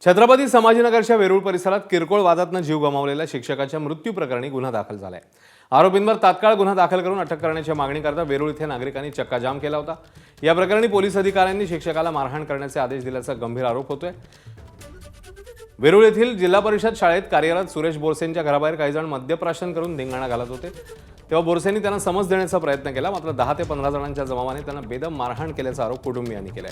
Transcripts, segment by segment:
छत्रपती संभाजीनगरच्या वेरूळ परिसरात किरकोळ वादातनं जीव गमावलेल्या शिक्षकाच्या मृत्यू प्रकरणी गुन्हा दाखल झालाय। आरोपींवर तात्काळ गुन्हा दाखल करून अटक करण्याची मागणीकरता वेरूळ येथे नागरिकांनी चक्काजाम केला होता। या प्रकरणी पोलीस अधिकाऱ्यांनी शिक्षकाला मारहाण करण्याचे आदेश दिल्याचा गंभीर आरोप होतोय। वेरूळ येथील जिल्हा परिषद शाळेत कार्यरत सुरेश बोरसेंच्या घराबाहेर काही जण मद्यप्राशन करून धिंगाणा घालत होते। तेव्हा बोरसेंनी त्यांना समज देण्याचा प्रयत्न केला, मात्र 10 ते 15 जणांच्या जमावाने त्यांना बेदम मारहाण केल्याचा आरोप कुटुंबियांनी केलाय।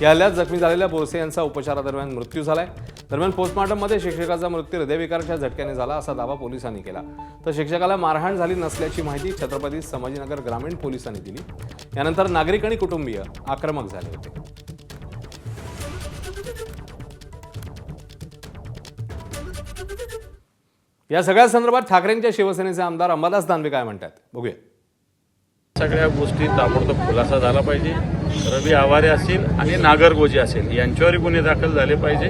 या हल्ल्यात जखमी झालेल्या बोरसे यांचा उपचारादरम्यान मृत्यू झालाय। दरम्यान पोस्टमॉर्टममध्ये शिक्षकाचा मृत्यू हृदयविकाराच्या झटक्याने झाला असा दावा पोलिसांनी केला। तर शिक्षकाला मारहाण झाली नसल्याची माहिती छत्रपती संभाजीनगर ग्रामीण पोलिसांनी दिली। यानंतर नागरिक आणि कुटुंबीय आक्रमक झाले होते। या सगळ्या संदर्भात ठाकरेंच्या शिवसेनेचे आमदार अंबादास दानवे काय म्हणतात बघूया। सगळ्या गोष्टी ताबडतोब खुलासा झाला पाहिजे। रवी आवारे असेल आणि नागरगोजे असेल यांच्यावरही गुन्हे दाखल झाले पाहिजे,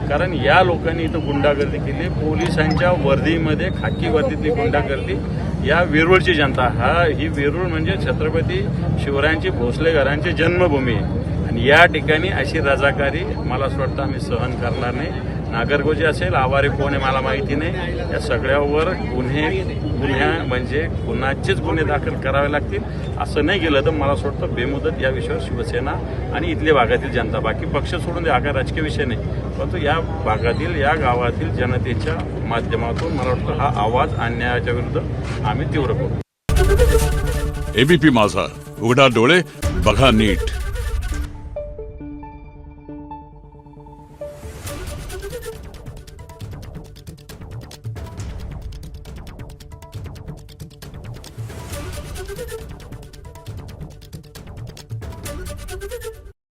कारण या लोकांनी इथं गुंडागर्दी केली। पोलिसांच्या वर्दीमध्ये खाकी वर्दीतली गुंडागर्दी। या वेरूळची जनता ही वेरूळ म्हणजे छत्रपती शिवरायांची भोसले घरांची जन्मभूमी आहे आणि या ठिकाणी अशी रजाकारी मला असं वाटतं आम्ही सहन करणार नाही। नागरगोजे असेल, आवारे कोण आहे मला माहिती नाही, या सगळ्यावर गुन्ह्या म्हणजे गुन्ह्याचेच गुन्हे दाखल करावे लागतील। असं नाही केलं तर मला असं वाटतं बेमुदत या विषयावर शिवसेना आणि इथल्या भागातील जनता, बाकी पक्ष सोडून द्या, हा राजकीय विषय नाही, परंतु या भागातील या गावातील जनतेच्या माध्यमातून मला वाटतं हा आवाज अन्यायाच्या विरुद्ध आम्ही तीव्र करू। एबीपी माझा, उघडा डोळे बघा नीट।